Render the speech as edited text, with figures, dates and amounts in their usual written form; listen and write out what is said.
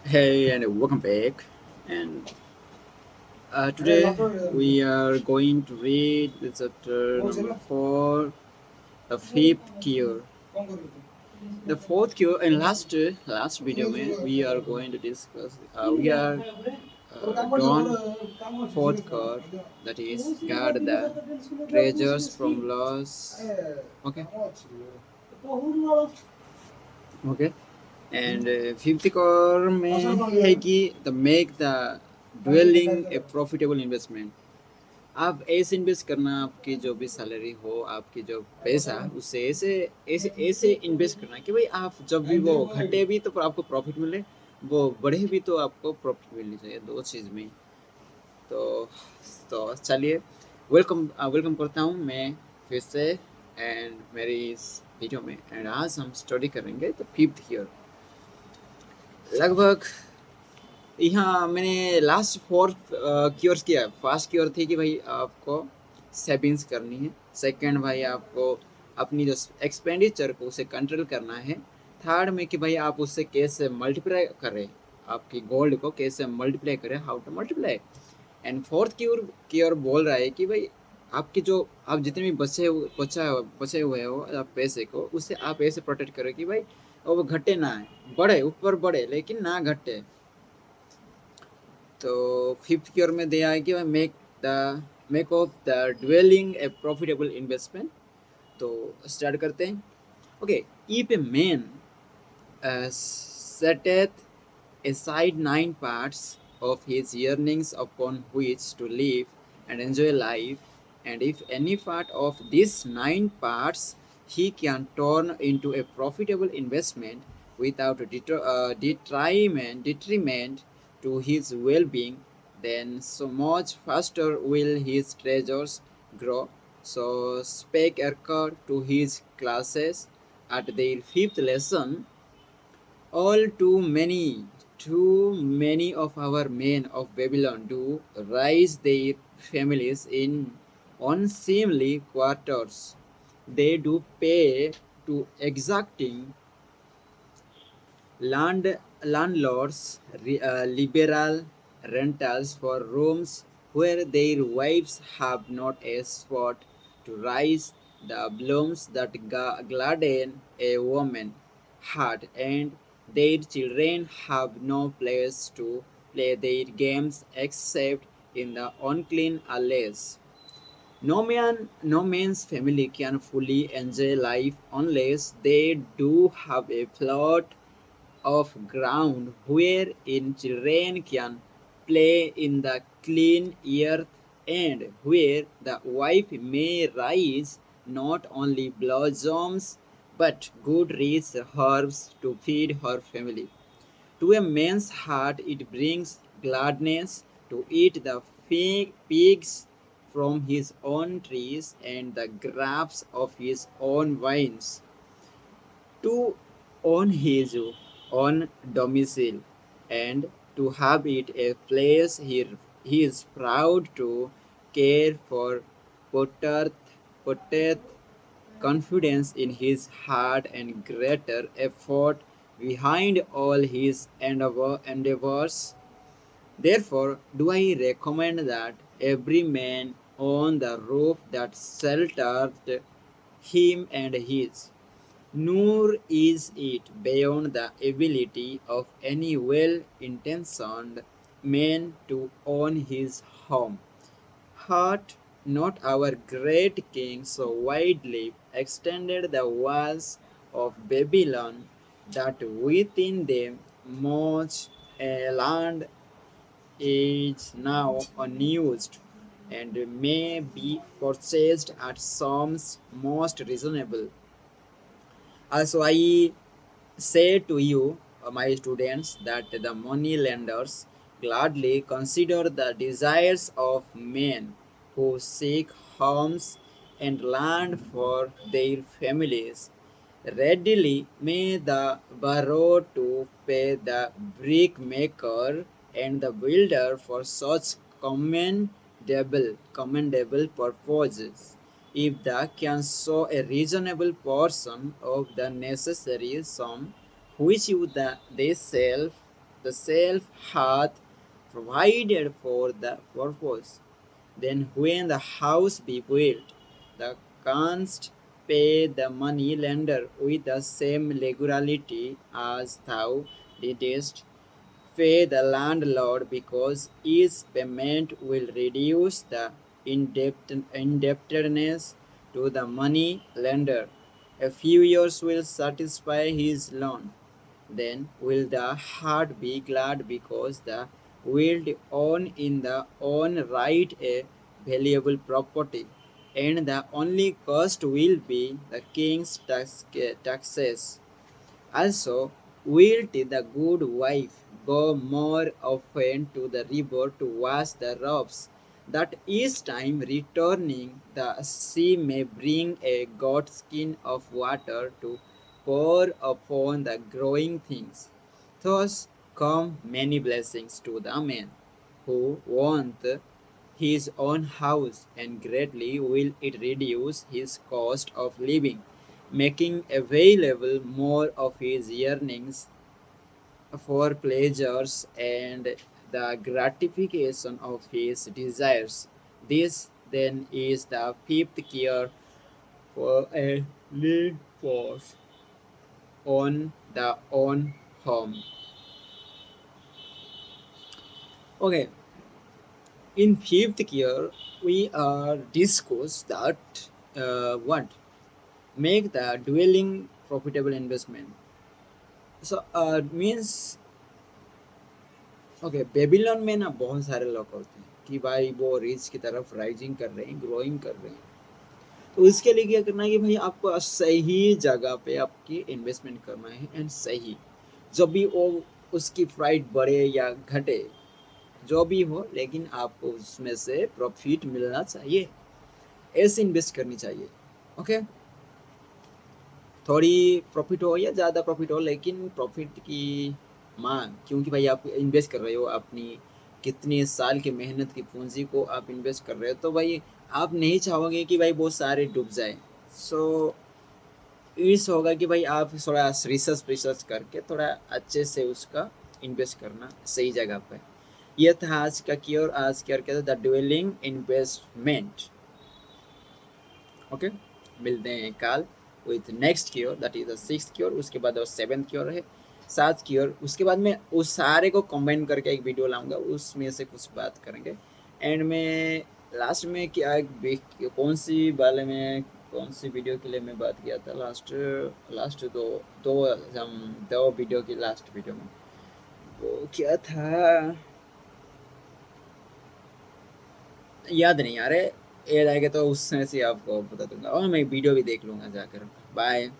Hey, and welcome back. And today we are going to read the chapter number 4, the fifth cure. The fourth cure, and last video, में we are going to discuss. We are done fourth cure, that is guard the treasures from loss. Okay, okay. And fifth core में है कि the make the dwelling a profitable investment. आप ऐसे invest करना, आपकी जो भी सैलरी हो, आपकी जो पैसा, उससे ऐसे ऐसे ऐसे इन्वेस्ट करना कि भाई आप जब भी वो घटे भी तो आपको प्रॉफिट मिले, वो बढ़े भी तो आपको प्रॉफिट मिलनी चाहिए, दो चीज़ में। तो चलिए, वेलकम करता हूँ मैं फिर से एंड मेरी इस वीडियो में। एंड आज हम स्टडी करेंगे द फिफ्थ ईयर। लगभग यहाँ मैंने लास्ट फोर क्योर्स किया। फर्स्ट क्योर थी कि भाई आपको सेविंग्स करनी है। सेकंड भाई आपको अपनी जो एक्सपेंडिचर को उसे कंट्रोल करना है। थर्ड में कि भाई आप उससे कैसे मल्टीप्लाई करें, आपकी गोल्ड को कैसे मल्टीप्लाई करें, how to multiply. And fourth cure बोल रहा है कि भाई आपके जो आप जितने भी बचे हुए हो आप पैसे को, उससे आप ऐसे प्रोटेक्ट करें कि भाई वो घटे ना, बढ़े, ऊपर बढ़े लेकिन ना घटे। तो फिफ्थ क्योर में दिया है कि make of the dwelling a profitable investment. तो स्टार्ट करते हैं। Okay, if a man setteth aside 9 parts of his earnings upon which to live and enjoy life, and if any part of these 9 parts he can turn into a profitable investment without detriment to his well-being, then so much faster will his treasures grow. So spake Erker to his classes at their fifth lesson. All too many of our men of Babylon do raise their families in unseemly quarters. They do pay to exacting landlords liberal rentals for rooms where their wives have not a spot to rise the blooms that gladden a woman's heart, and their children have no place to play their games except in the unclean alleys. No man's family can fully enjoy life unless they do have a plot of ground wherein children can play in the clean earth, and where the wife may raise not only blossoms but good rich herbs to feed her family. To a man's heart it brings gladness to eat the figs from his own trees and the grapes of his own vines, to own his own domicile, and to have it a place he is proud to care for, putteth, putteth confidence in his heart and greater effort behind all his endeavors. Therefore, do I recommend that every man own the roof that sheltereth him and his, nor is it beyond the ability of any well intentioned man to own his home. Hath not our great king so widely extended the walls of Babylon that within them much land is now unused and may be purchased at sums most reasonable? Also, I say to you, my students, that the money lenders gladly consider the desires of men who seek homes and land for their families. Readily may the borrow to pay the brickmaker and the builder for such commendable purposes, if they can show a reasonable portion of the necessary sum which you they sell. the self hath provided for the purpose. Then when the house be built, the canst pay the money lender with the same regularity as thou didst pay the landlord, because each payment will reduce the indebtedness to the money lender. A few years will satisfy his loan. Then will the heart be glad, because the will own in the own right a valuable property, and the only cost will be the king's taxes. Also, will the good wife go more often to the river to wash the robes, that each time returning the sea may bring a goatskin of water to pour upon the growing things. Thus come many blessings to the man who wants his own house, and greatly will it reduce his cost of living, making available more of his earnings for pleasures and the gratification of his desires. This then is the fifth care for a live force on the own home. Okay, in fifth care, we are discuss that what make the dwelling profitable investment. So means okay Babylon में ना बहुत सारे लोग होते हैं कि भाई वो रिच की तरफ राइजिंग कर रहे हैं, ग्रोइंग कर रहे हैं। तो उसके लिए क्या करना है कि भाई आपको सही जगह पे आपकी इन्वेस्टमेंट करना है, एंड सही जब भी वो उसकी प्राइस बढ़े या घटे, जो भी हो, लेकिन आपको उसमें से प्रॉफिट मिलना चाहिए, ऐसे इन्वेस्ट करनी चाहिए। ओके, थोड़ी प्रॉफिट हो या ज़्यादा प्रॉफिट हो, लेकिन प्रॉफिट की मांग, क्योंकि भाई आप इन्वेस्ट कर रहे हो अपनी कितने साल की मेहनत की पूंजी को आप इन्वेस्ट कर रहे हो, तो भाई आप नहीं चाहोगे कि भाई बहुत सारे डूब जाए। सो इस होगा कि भाई आप थोड़ा रिसर्च करके थोड़ा अच्छे से उसका इन्वेस्ट करना सही जगह पर। यह था आज का की, और आज क्या कहते हैं द ड्वेलिंग इन्वेस्टमेंट। ओके, मिलते हैं कल with next cure, that is the sixth cure. उसके बाद और सेवेंथ क्योर है, सात क्योर। उसके बाद मैं उस सारे को कंबाइन करके एक वीडियो लाऊंगा, उसमें से कुछ बात करेंगे। एंड में लास्ट में क्या कौन सी वाले में कौन सी वीडियो के लिए मैं बात किया था लास्ट लास्ट दो दो हम दो वीडियो की लास्ट वीडियो में वो क्या था याद नहीं आ रहे। याद आएगा तो उसमें से आपको बता दूंगा, और मैं वीडियो भी देख लूँगा जाकर। बाय।